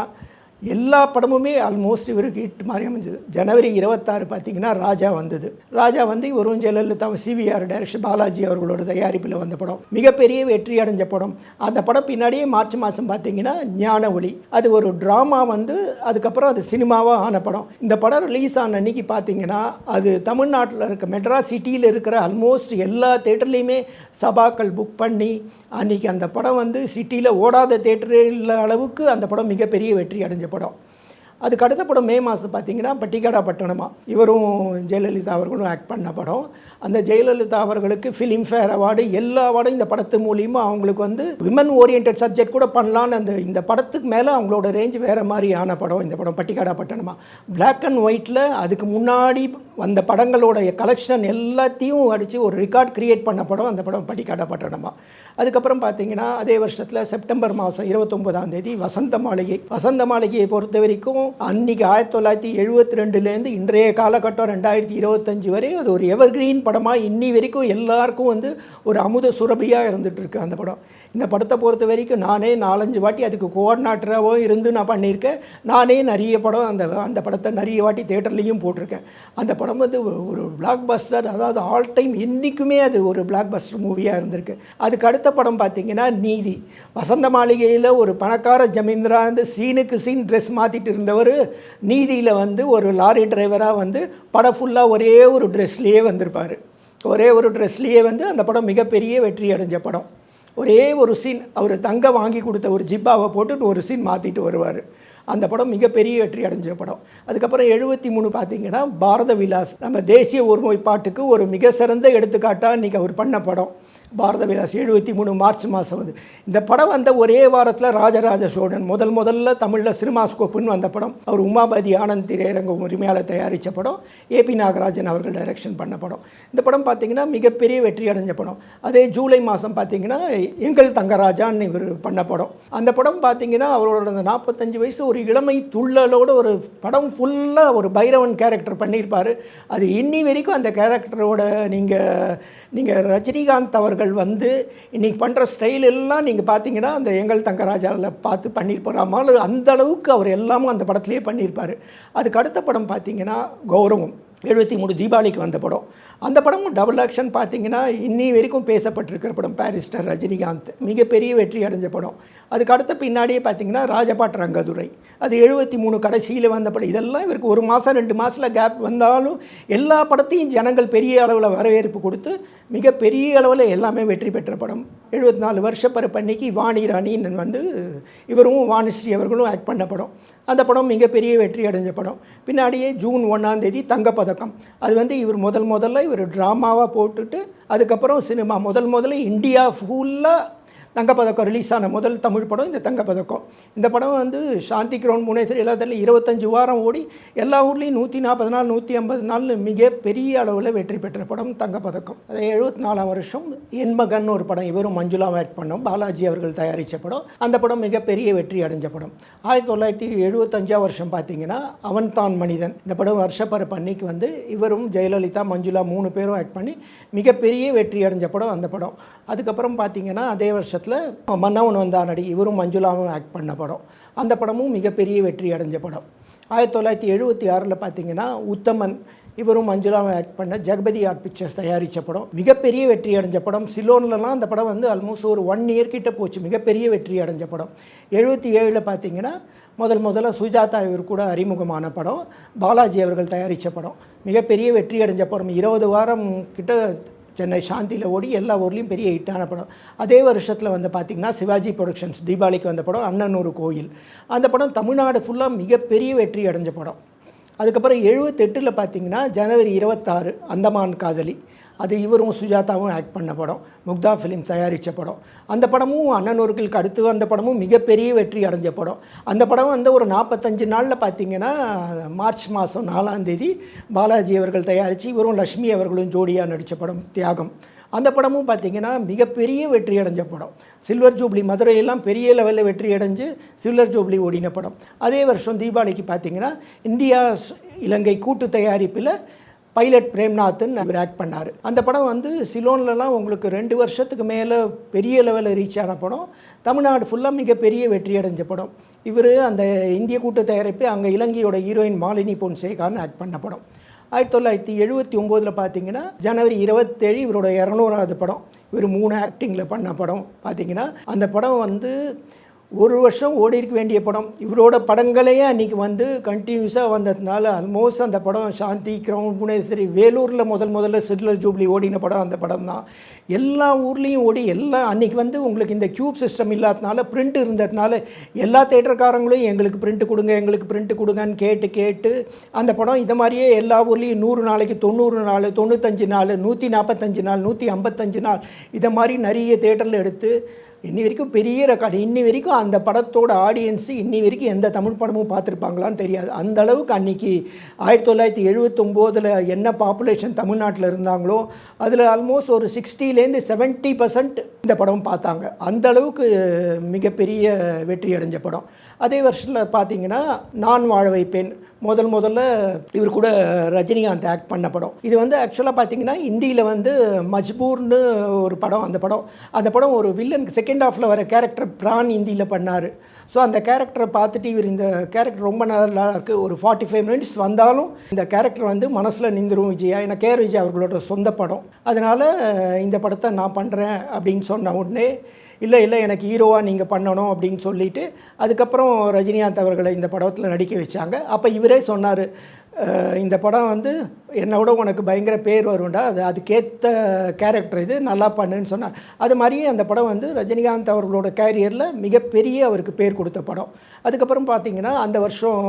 எல்லா படமுமே ஆல்மோஸ்ட் இவருக்கு ஹிட் மாதிரி அமைஞ்சது. ஜனவரி 26 பார்த்தீங்கன்னா ராஜா வந்தது. ராஜா இவரும் ஜெயலலிதா சிவிஆர் டைரக்ஷன் பாலாஜி அவர்களோட தயாரிப்பில் வந்த படம். மிகப்பெரிய வெற்றி அடைஞ்ச படம். அந்த படம் பின்னாடியே மார்ச் மாதம் பார்த்தீங்கன்னா ஞான ஒளி, அது ஒரு ட்ராமா அதுக்கப்புறம் அது சினிமாவாக ஆன படம். இந்த படம் ரிலீஸ் ஆன அன்றைக்கி பார்த்தீங்கன்னா அது தமிழ்நாட்டில் இருக்க மெட்ராஸ் சிட்டியில் இருக்கிற ஆல்மோஸ்ட் எல்லா தேட்டர்லேயுமே சபாக்கள் புக் பண்ணி அன்றைக்கி அந்த படம் சிட்டியில் ஓடாத தேட்டரே இல்லை அளவுக்கு அந்த படம் மிகப்பெரிய வெற்றி அடைஞ்ச படம். அதுக்கு அடுத்த படம் மே மாதம் பார்த்தீங்கன்னா பட்டிக்காடா பட்டணமா, இவரும் ஜெயலலிதா அவர்களும் ஆக்ட் பண்ண படம். அந்த ஜெயலலிதா அவர்களுக்கு ஃபிலிம்ஃபேர் அவார்டு எல்லா அவார்டும் இந்த படத்து மூலியமாக அவங்களுக்கு விமன் ஓரியன்ட் சப்ஜெக்ட் கூட பண்ணலான்னு இந்த படத்துக்கு மேலே அவங்களோட ரேஞ்ச் வேறு மாதிரி ஆன படம் இந்த படம் பட்டிக்காடா பட்டணமா. பிளாக் அண்ட் ஒயிட்டில் அதுக்கு முன்னாடி வந்த படங்களோடைய கலெக்ஷன் எல்லாத்தையும் அடித்து ஒரு ரெக்கார்ட் கிரியேட் பண்ண படம் அந்த படம் பட்டிக்காடா பட்டணமா. அதுக்கப்புறம் பார்த்தீங்கன்னா அதே வருஷத்தில் செப்டம்பர் மாதம் 29 வசந்த மாளிகை. வசந்த மாளிகையை பொறுத்த வரைக்கும் அன்றைக்கி 1972லேருந்து இன்றைய காலகட்டம் 2025 வரை அது ஒரு எவர்கிரீன் படமாக இன்னி வரைக்கும் எல்லாருக்கும் ஒரு அமுத சுரபியாக இருந்துகிட்ருக்கு அந்த படம். இந்த படத்தை பொறுத்த வரைக்கும் நானே 4-5 வாட்டி அதுக்கு கோஆர்டினேட்டராகவும் இருந்து நான் பண்ணியிருக்கேன். நானே நிறைய படம் அந்த படத்தை நிறைய வாட்டி தேட்டர்லேயும் போட்டிருக்கேன். அந்த படம் ஒரு பிளாக் பஸ்டர், அதாவது ஆல் டைம் என்றைக்குமே அது ஒரு பிளாக் பஸ்டர் மூவியாக இருந்திருக்கு. அதுக்கு அடுத்த படம் பார்த்திங்கன்னா நீதி. வசந்த மாளிகையில் ஒரு பணக்கார ஜமீன்தாரா சீனுக்கு சீன் ட்ரெஸ் மாற்றிட்டு இருந்தவர் நீதியில் ஒரு லாரி டிரைவராக படம் ஃபுல்லாக ஒரே ஒரு ட்ரெஸ்லேயே வந்திருப்பார். ஒரே ஒரு ட்ரெஸ்லேயே அந்த படம் மிகப்பெரிய வெற்றி அடைஞ்ச படம். ஒரே ஒரு சீன் அவர் தங்க வாங்கி கொடுத்த ஒரு ஜிப்பாவை போட்டு ஒரு சீன் மாற்றிட்டு வருவார். அந்த படம் மிகப்பெரிய வெற்றி அடைஞ்ச படம். அதுக்கப்புறம் 73 பார்த்தீங்கன்னா பாரத விலாஸ், நம்ம தேசிய ஒருமைப்பாட்டுக்கு ஒரு மிக சிறந்த எடுத்துக்காட்டாக இன்றைக்கி அவர் பண்ண படம் பாரத விலாஸ். 73 மார்ச் மாதம் இந்த படம் ஒரே வாரத்தில் ராஜராஜ சோழன் முதல்ல தமிழில் சினிமாஸ்கோப்புன்னு வந்த படம். அவர் உமாபதி ஆனந்த் திரையரங்கம் உரிமையாளர் தயாரித்த படம். ஏபி நாகராஜன் அவர்கள் டைரக்ஷன் பண்ண படம். இந்த படம் பார்த்திங்கன்னா மிகப்பெரிய வெற்றி அடைஞ்ச படம். அதே ஜூலை மாதம் பார்த்திங்கன்னா எங்கள் தங்கராஜான்னு இவர் பண்ண படம். அந்த படம் பார்த்திங்கன்னா அவரோட 45 வயசு ஒரு இளமை துள்ளலோடு ஒரு படம் ஃபுல்லாக ஒரு பைரவன் கேரக்டர் பண்ணியிருப்பார். அது இன்னி வரைக்கும் அந்த கேரக்டரோட நீங்கள் ரஜினிகாந்த் அவர்கள் இன்றைக்கி பண்ணுற ஸ்டைல் எல்லாம் நீங்கள் பார்த்தீங்கன்னா அந்த எங்கள் தங்கராஜாவில் பார்த்து பண்ணியிருப்பார். அந்த அளவுக்கு அவர் எல்லாமும் அந்த படத்துலேயே பண்ணியிருப்பார். அதுக்கு அடுத்த படம் பார்த்திங்கன்னா கௌரவம். 73 தீபாவளிக்கு வந்த படம். அந்த படமும் டபுள் ஆக்ஷன் பார்த்தீங்கன்னா இன்னி வரைக்கும் பேசப்பட்டிருக்கிற படம். பாரிஸ்டர் ரஜினிகாந்த் மிகப்பெரிய வெற்றி அடைஞ்ச படம். அதுக்கு அடுத்த பின்னாடியே பார்த்தீங்கன்னா ராஜபாட் ரங்கதுரை, அது 73 கடைசியில் வந்த படம். இதெல்லாம் இவருக்கு 1 மாதம் 2 மாதத்தில் கேப் வந்தாலும் எல்லா படத்தையும் ஜனங்கள் பெரிய அளவில் வரவேற்பு கொடுத்து மிகப்பெரிய அளவில் எல்லாமே வெற்றி பெற்ற படம். 74 வருஷ பரப்பன்னைக்கு வாணி ராணின்னு இவரும் வாணிஸ்ரீ அவர்களும் ஆக்ட் பண்ண படம். அந்த படம் மிகப்பெரிய வெற்றி அடைஞ்ச படம். பின்னாடியே ஜூன் 1 தங்கப்பதக்கம், அது இவர் முதல்ல இவர் ட்ராமாவாக போட்டுட்டு அதுக்கப்புறம் சினிமா முதல்ல இந்தியா ஃபுல்லாக தங்கப்பதக்கம் ரிலீஸ் ஆன முதல் தமிழ் படம் இந்த தங்கப்பதக்கம். இந்த படம் வந்து சாந்தி கிரவுண்ட் புவனேஸ்வரி எல்லாத்திலும் 25 வாரம் ஓடி எல்லா ஊர்லேயும் 140 நாள் 150 நாள் மிக பெரிய அளவில் வெற்றி பெற்ற படம் தங்கப்பதக்கம். அது 74ஆம் வருஷம் என் மகன் ஒரு படம், இவரும் மஞ்சுளாவும் ஆக்ட் பண்ணோம், பாலாஜி அவர்கள் தயாரித்த படம். அந்த படம் மிகப்பெரிய வெற்றி அடைஞ்ச படம். 1975ஆம் வருஷம் பார்த்தீங்கன்னா அவன் தான் மனிதன். இந்த படம் வருஷப்பரப்பு அன்னைக்கு வந்து இவரும் ஜெயலலிதா மஞ்சுளா 3 பேரும் ஆக்ட் பண்ணி மிகப்பெரிய வெற்றி அடைஞ்ச படம் அந்த படம். அதுக்கப்புறம் பார்த்தீங்கன்னா அதே வருஷத்தில் மன்னவன் வந்தானடி, இவரும் மஞ்சுளாவும் ஆக்ட் பண்ண படம். அந்த படமும் மிகப்பெரிய வெற்றி அடைஞ்ச படம். 1976 பார்த்தீங்கன்னா உத்தமன், இவரும் மஞ்சுளாவும் ஆக்ட் பண்ண ஜெகபதி ஆர்ட் பிக்சர்ஸ் தயாரித்த படம், மிகப்பெரிய வெற்றி அடைஞ்ச படம். சிலோன்லலாம் அந்த படம் வந்து ஆல்மோஸ்ட் ஒரு 1 இயர் கிட்ட போச்சு, மிகப்பெரிய வெற்றி அடைஞ்ச படம். 77 பார்த்தீங்கன்னா முதல்ல சுஜாதா இவர் கூட அறிமுகமான படம், பாலாஜி அவர்கள் தயாரித்த படம், மிகப்பெரிய வெற்றி அடைஞ்ச படம். 20 வாரம் கிட்ட சென்னை சாந்தியில் ஓடி எல்லா ஊர்லேயும் பெரிய ஹிட்டான படம். அதே வருஷத்தில் வந்து பார்த்திங்கன்னா சிவாஜி ப்ரொடக்ஷன்ஸ் தீபாவளிக்கு வந்த படம் அண்ணன் ஒரு கோயில். அந்த படம் தமிழ்நாடு ஃபுல்லாக மிகப்பெரிய வெற்றி அடைஞ்ச படம். அதுக்கப்புறம் 78 பார்த்தீங்கன்னா ஜனவரி 26 அந்தமான் காதலி, அது இவரும் சுஜாதாவும் ஆக்ட் பண்ண படம், முக்தா ஃபிலிம் தயாரித்த படம். அந்த படமும் அண்ணன் ஒருக்கிற்கு அடுத்து அந்த படமும் மிகப்பெரிய வெற்றி அடைஞ்ச படம். அந்த படம் வந்து ஒரு 45 நாளில் பார்த்தீங்கன்னா மார்ச் மாதம் 4ஆம் தேதி பாலாஜி அவர்கள் தயாரித்து இவரும் லக்ஷ்மி அவர்களும் ஜோடியாக நடித்த படம் தியாகம். அந்த படமும் பார்த்திங்கன்னா மிகப்பெரிய வெற்றி அடைஞ்ச படம். சில்வர் ஜூப்ளி மதுரையெல்லாம் பெரிய லெவலில் வெற்றி அடைஞ்சு சில்வர் ஜூப்ளி ஓடின படம். அதே வருஷம் தீபாவளிக்கு பார்த்திங்கன்னா இந்தியா இலங்கை கூட்டு தயாரிப்பில் பைலட் பிரேம்நாத்ன் அவர் ஆக்ட் பண்ணார். அந்த படம் வந்து சிலோன்லலாம் உங்களுக்கு 2 வருஷத்துக்கு மேலே பெரிய லெவலில் ரீச் ஆன படம். தமிழ்நாடு ஃபுல்லாக மிகப்பெரிய வெற்றி அடைஞ்ச படம். இவர் அந்த இந்திய கூட்டு தயாரிப்பு அங்கே இலங்கையோட ஹீரோயின் மாலினி பொன்சேகான்னு ஆக்ட் பண்ண படம். 1979 பார்த்தீங்கன்னா ஜனவரி 27 இவரோட 200வது படம். இவர் 3 ஆக்டிங்கில் பண்ண படம் பார்த்தீங்கன்னா அந்த படம் வந்து ஒரு வருஷம் ஓடி இருக்க வேண்டிய படம். இவரோட படங்களையே அன்றைக்கி வந்து கண்டினியூஸாக வந்ததுனால ஆல்மோஸ்ட் அந்த படம் சாந்தி கிரவுண்ட் புவனேஸ்வரி வேலூரில் முதல்ல சில்வர் ஜூப்ளி ஓடின படம் அந்த படம் தான். எல்லா ஊர்லேயும் ஓடி அன்றைக்கி வந்து உங்களுக்கு இந்த கியூப் சிஸ்டம் இல்லாததுனால பிரிண்ட் இருந்ததுனால எல்லா தேட்டர்காரங்களும் எங்களுக்கு பிரிண்ட்டு கொடுங்கன்னு கேட்டு அந்த படம் இதை மாதிரியே எல்லா ஊர்லேயும் 100 நாளைக்கு 90 நாள் 95 நாள் 145 நாள் 155 நாள் இதை மாதிரி நிறைய தேட்டரில் எடுத்து இன்னி வரைக்கும் பெரிய ரெக்கார்டு. இன்னி வரைக்கும் அந்த படத்தோட ஆடியன்ஸு இன்னி வரைக்கும் எந்த தமிழ் படமும் பார்த்துருப்பாங்களான்னு தெரியாது. அந்த அளவுக்கு அன்றைக்கி 1979 என்ன பாப்புலேஷன் தமிழ்நாட்டில் இருந்தாங்களோ அதில் ஆல்மோஸ்ட் ஒரு 60லேருந்து 70% இந்த படம் பார்த்தாங்க. அந்த அளவுக்கு மிகப்பெரிய வெற்றி அடைஞ்ச படம். அதே வருஷத்தில் பார்த்தீங்கன்னா நான் வாழ வைப்பேன், முதல்ல இவர் கூட ரஜினிகாந்த் ஆக்ட் பண்ண படம். இது வந்து ஆக்சுவலாக பார்த்தீங்கன்னா இந்தியில் வந்து மஜ்பூர்னு ஒரு படம். அந்த படம் ஒரு வில்லன் செகண்ட் ஹாஃபில் வர கேரக்டர் பிரான் இந்தியில் பண்ணார். ஸோ அந்த கேரக்டரை பார்த்துட்டு இவர் இந்த கேரக்டர் ரொம்ப நல்லா இருக்குது, ஒரு 45 மினிட்ஸ் வந்தாலும் இந்த கேரக்டர் வந்து மனசில் நின்றுரும் விஜயா. ஏன்னா கேஆர் விஜயா அவர்களோட சொந்த படம். அதனால் இந்த படத்தை நான் பண்ணுறேன் அப்படின்னு சொன்ன உடனே இல்லை எனக்கு ஹீரோவாக நீங்கள் பண்ணணும் அப்படின்னு சொல்லிவிட்டு அதுக்கப்புறம் ரஜினிகாந்த் அவர்களை இந்த படத்தில் நடிக்க வச்சாங்க. அப்போ இவரே சொன்னார், இந்த படம் வந்து என்னோட உனக்கு பயங்கர பேர் வரும்டா, அதுக்கேற்ற கேரக்டர் இது, நல்லா பண்ணுன்னு சொன்னார். அது மாதிரியே அந்த படம் வந்து ரஜினிகாந்த் அவர்களோட கேரியரில் மிகப்பெரிய அவருக்கு பேர் கொடுத்த படம். அதுக்கப்புறம் பார்த்திங்கன்னா அந்த வருஷம்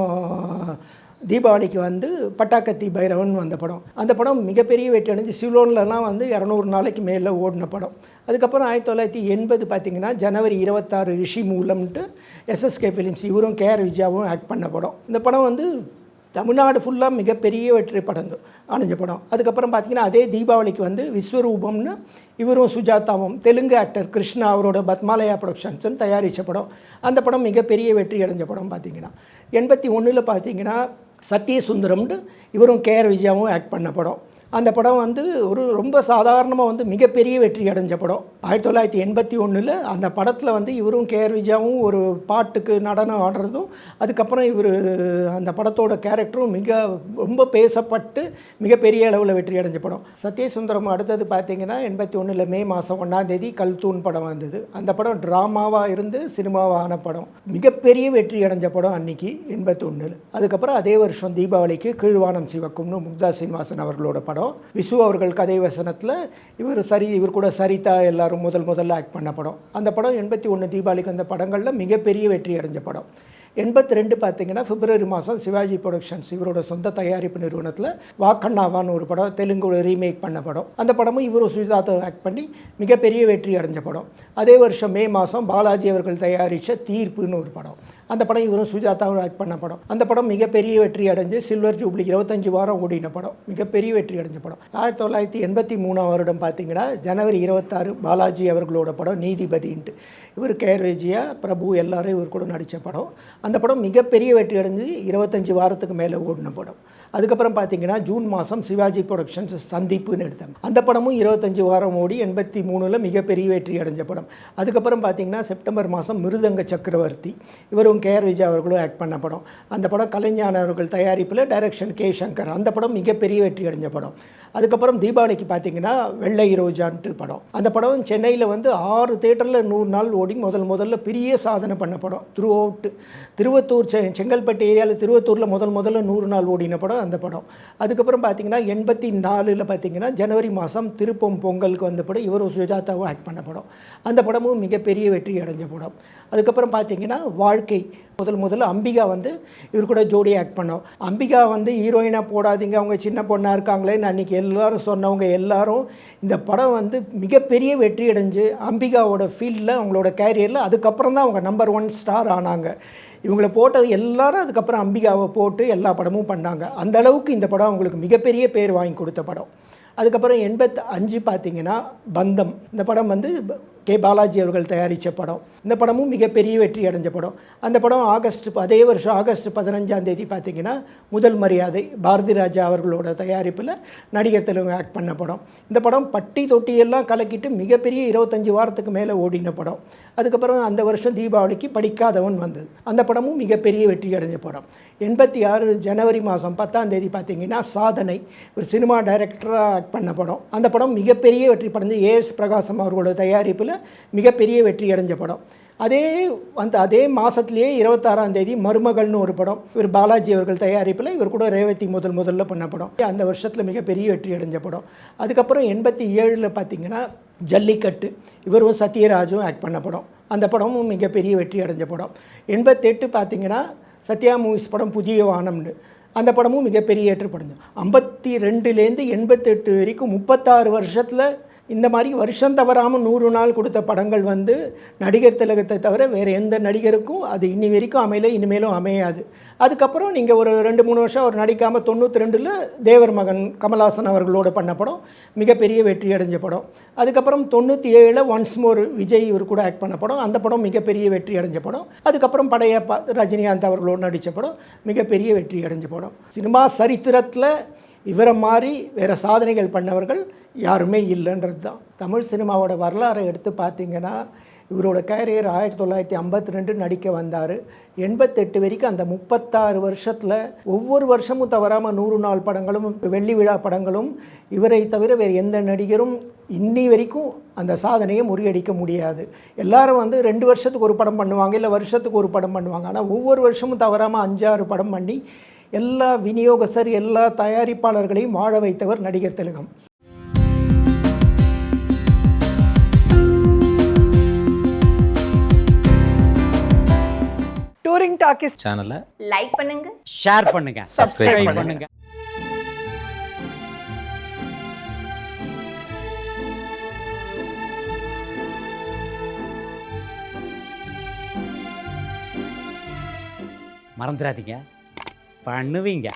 தீபாவளிக்கு வந்து பட்டாக்கத்தி பைரவன் வந்த படம். அந்த படம் மிகப்பெரிய வெற்றி அடைஞ்சு சிலோன்லலாம் வந்து 200 நாளைக்கு மேலே ஓடின படம். அதுக்கப்புறம் 1980 பார்த்திங்கன்னா ஜனவரி 26 ரிஷி மூலம்ன்ட்டு எஸ்எஸ்கே ஃபிலிம்ஸ் இவரும் கேஆர் விஜயாவும் ஆக்ட் பண்ண படம். இந்த படம் வந்து தமிழ்நாடு ஃபுல்லாக மிகப்பெரிய வெற்றி அடைஞ்ச படம். அதுக்கப்புறம் பார்த்திங்கன்னா அதே தீபாவளிக்கு வந்து விஸ்வரூபம்னு இவரும் சுஜாதாவும் தெலுங்கு ஆக்டர் கிருஷ்ணா அவரோட பத்மாலயா ப்ரொடக்ஷன்ஸ்ன்னு தயாரித்த படம். அந்த படம் மிகப்பெரிய வெற்றி அடைஞ்ச படம். பார்த்திங்கன்னா 81 பார்த்திங்கன்னா சத்யசுந்தரம்னு இவரும் கேஆர் விஜயாவும் ஆக்ட் பண்ண படம். அந்த படம் வந்து ஒரு ரொம்ப சாதாரணமாக வந்து மிகப்பெரிய வெற்றி அடைஞ்ச படம். 1981 அந்த படத்தில் வந்து இவரும் கேஆர் விஜயாவும் ஒரு பாட்டுக்கு நடனம் ஆடுறதும் அதுக்கப்புறம் இவர் அந்த படத்தோட கேரக்டரும் ரொம்ப பேசப்பட்டு மிகப்பெரிய அளவில் வெற்றி அடைஞ்ச படம். சத்யசுந்தரம் அடுத்தது பார்த்திங்கன்னா 81 மே மாதம் 1ஆம் தேதி கல்தூன் படம் வந்தது. அந்த படம் ட்ராமாவாக இருந்து சினிமாவான படம். மிகப்பெரிய வெற்றி அடைஞ்ச படம் அன்றைக்கி 81. அதுக்கப்புறம் அதே வருஷம் தீபாவளிக்கு கீழ்வானம் சிவக்கும்னு முக்தா சீனிவாசன் அவர்களோட படம். விசு அவர்கள் கதை வசனத்தில் இவர் கூட சரிதா எல்லாரும் முதல்ல ஆக்ட் பண்ண படம். அந்த படம் 81 தீபாவளிக்கு அந்த படங்களில் மிகப்பெரிய வெற்றி அடைஞ்ச படம். 82 பார்த்தீங்கன்னா பிப்ரவரி மாதம் சிவாஜி ப்ரொடக்ஷன்ஸ் இவரோட சொந்த தயாரிப்பு நிறுவனத்தில் வாக்கண்ணாவான்னு ஒரு படம் தெலுங்குல ரீமேக் பண்ண படம். அந்த படமும் இவரும் சுஜாதா ஆக்ட் பண்ணி மிகப்பெரிய வெற்றி அடைஞ்ச படம். அதே வருஷம் மே மாதம் பாலாஜி அவர்கள் தயாரித்த தீர்ப்புன்னு ஒரு படம். அந்த படம் இவரும் சுஜாதாவும் ஆக்ட் பண்ண படம். அந்த படம் மிகப்பெரிய வெற்றி அடைஞ்சு சில்வர் ஜூப்ளி 25 வாரம் ஓடின படம். மிகப்பெரிய வெற்றி அடைஞ்ச படம். 1983 வருடம் பார்த்தீங்கன்னா ஜனவரி 26 பாலாஜி அவர்களோட படம் நீதிபதின்ட்டு. இவர் கேரேஜியா பிரபு எல்லாரும் இவர் கூட நடித்த படம். அந்த படம் மிகப்பெரிய வெற்றி அடைஞ்சு 25 வாரத்துக்கு மேலே ஓடின படம். அதுக்கப்புறம் பார்த்தீங்கன்னா ஜூன் மாதம் சிவாஜி ப்ரொடக்ஷன்ஸ் சந்திப்புன்னு எடுத்தாங்க. அந்த படமும் 25 வாரம் ஓடி 83 மிகப்பெரிய வெற்றி அடைஞ்ச படம். அதுக்கப்புறம் பார்த்தீங்கன்னா செப்டம்பர் மாதம் மிருதங்க சக்கரவர்த்தி இவரும் கேஆர் விஜயா அவர்களும் ஆக்ட் பண்ண படம். அந்த படம் கலைஞான அவர்கள் தயாரிப்பில் டைரக்ஷன் கே சங்கர். அந்த படம் மிகப்பெரிய வெற்றி அடைஞ்ச படம். அதுக்கப்புறம் தீபாவளிக்கு பார்த்தீங்கன்னா வெள்ளை ரோஜான்ட்டு படம். அந்த படம் சென்னையில் 6 தேட்டரில் 100 நாள் ஓடி முதல்ல பெரிய சாதனை பண்ண படம். த்ரூ அவுட் திருவத்தூர் செங்கல்பட்டு ஏரியாவில் திருவத்தூரில் முதல்ல 100 நாள் ஓடின படம் அந்த படம். அதுக்கப்புறம் பார்த்தீங்கன்னா 84 பார்த்தீங்கன்னா ஜனவரி மாதம் திருப்பம் பொங்கலுக்கு வந்த படம் இவரும் சுஜாதாவும் ஆக்ட் பண்ண படம். அந்த படமும் மிகப்பெரிய வெற்றி அடைஞ்ச படம். அதுக்கப்புறம் பார்த்தீங்கன்னா வாழ்க்கை முதல்ல அம்பிகா இவர் கூட ஜோடி ஆக்ட் பண்ணோம். அம்பிகா ஹீரோயினாக போடாதீங்க அவங்க சின்ன பொண்ணாக இருக்காங்களேன்னு அன்றைக்கி எல்லாரும் சொன்னவங்க எல்லாரும் இந்த படம் மிகப்பெரிய வெற்றி அடைஞ்சு அம்பிகாவோட ஃபீல்டில் அவங்களோட கேரியரில் அதுக்கப்புறம் தான் அவங்க நம்பர் 1 ஸ்டார் ஆனாங்க. இவங்களை போட்ட எல்லாரும் அதுக்கப்புறம் அம்பிகாவை போட்டு எல்லா படமும் பண்ணாங்க. அந்த அளவுக்கு இந்த படம் அவங்களுக்கு மிகப்பெரிய பேர் வாங்கி கொடுத்த படம். அதுக்கப்புறம் 85 பார்த்தீங்கன்னா பந்தம். இந்த படம் கே பாலாஜி அவர்கள் தயாரித்த படம். இந்த படமும் மிகப்பெரிய வெற்றி அடைஞ்ச படம். அந்த படம் அதே வருஷம் ஆகஸ்ட் 15 பார்த்தீங்கன்னா முதல் மரியாதை பாரதி ராஜா அவர்களோட தயாரிப்பில் நடிகர் தெலுங்கு ஆக்ட் பண்ண படம். இந்த படம் பட்டி தொட்டியெல்லாம் கலக்கிட்டு மிகப்பெரிய 25 வாரத்துக்கு மேலே ஓடின படம். அதுக்கப்புறம் அந்த வருஷம் தீபாவளிக்கு படிக்காதவன் வந்தது. அந்த படமும் மிகப்பெரிய வெற்றி அடைஞ்ச படம். 86 ஜனவரி மாதம் 10 பார்த்தீங்கன்னா சாதனை ஒரு சினிமா டைரக்டராக ஆக்ட் பண்ண படம். அந்த படம் மிகப்பெரிய வெற்றி படைஞ்சு ஏஎஸ் பிரகாசம் அவர்களோட தயாரிப்பில் மிகப்பெரிய வெற்றி அடைஞ்ச படம். அதே மாதத்துலேயே 26 மருமகள்னு ஒரு படம் இவர் பாலாஜி அவர்கள் தயாரிப்பில் இவர் கூட ரேவதி முதல்ல பண்ண படம். அந்த வருஷத்தில் மிகப்பெரிய வெற்றி அடைஞ்ச படம். அதுக்கப்புறம் 87 பார்த்தீங்கன்னா ஜல்லிக்கட்டு இவரும் சத்யராஜும் ஆக்ட் பண்ண படம். அந்த படமும் மிகப்பெரிய வெற்றி அடைஞ்ச படம். 88 பார்த்தீங்கன்னா சத்யா மூவிஸ் படம் புதிய வானம்னு. அந்த படமும் மிகப்பெரிய ஏற்றுப்படைஞ்சு 52லேருந்து 88 வரைக்கும் 36 வருஷத்தில் இந்த மாதிரி வருஷம் தவறாமல் 100 நாள் கொடுத்த படங்கள் நடிகர் திலகத்தை தவிர வேறு எந்த நடிகருக்கும் அது இன்னி வரைக்கும் அமையல, இனிமேலும் அமையாது. அதுக்கப்புறம் நீங்கள் ஒரு 2-3 வருஷம் அவர் நடிக்காமல் 92 தேவர் மகன் கமல்ஹாசன் அவர்களோட பண்ண படம் மிகப்பெரிய வெற்றி அடைஞ்ச படம். அதுக்கப்புறம் 97 ஒன்ஸ் மோர் விஜய் இவர் கூட ஆக்ட் பண்ண படம். அந்த படம் மிகப்பெரிய வெற்றி அடைஞ்ச படம். அதுக்கப்புறம் படையப்பா ரஜினிகாந்த் அவர்களோடு நடித்த படம் மிகப்பெரிய வெற்றி அடைஞ்ச படம். சினிமா சரித்திரத்தில் இவரை மாதிரி வேறு சாதனைகள் பண்ணவர்கள் யாருமே இல்லைன்றது தான். தமிழ் சினிமாவோட வரலாறை எடுத்து பார்த்திங்கன்னா இவரோட கேரியர் 1952 நடிக்க வந்தார். 88 வரைக்கும் அந்த 36 வருஷத்தில் ஒவ்வொரு வருஷமும் தவறாமல் 100 நாள் படங்களும் வெள்ளி விழா படங்களும் இவரை தவிர வேறு எந்த நடிகரும் இன்னி வரைக்கும் அந்த சாதனையை முறியடிக்க முடியாது. எல்லாரும் 2 வருஷத்துக்கு ஒரு படம் பண்ணுவாங்க, இல்லை வருஷத்துக்கு ஒரு படம் பண்ணுவாங்க. ஆனால் ஒவ்வொரு வருஷமும் தவறாமல் 5-6 படம் பண்ணி எல்லா விநியோகஸ்தர் எல்லா தயாரிப்பாளர்களையும் வாழ வைத்தவர் நடிகர் திலகம். டூரிங் டாக்கீஸ் சேனலை லைக் பண்ணுங்க, ஷேர் பண்ணுங்க, சப்ஸ்கிரைப் பண்ணுங்க. மறந்துடாதீங்க, பண்ணுவீங்க.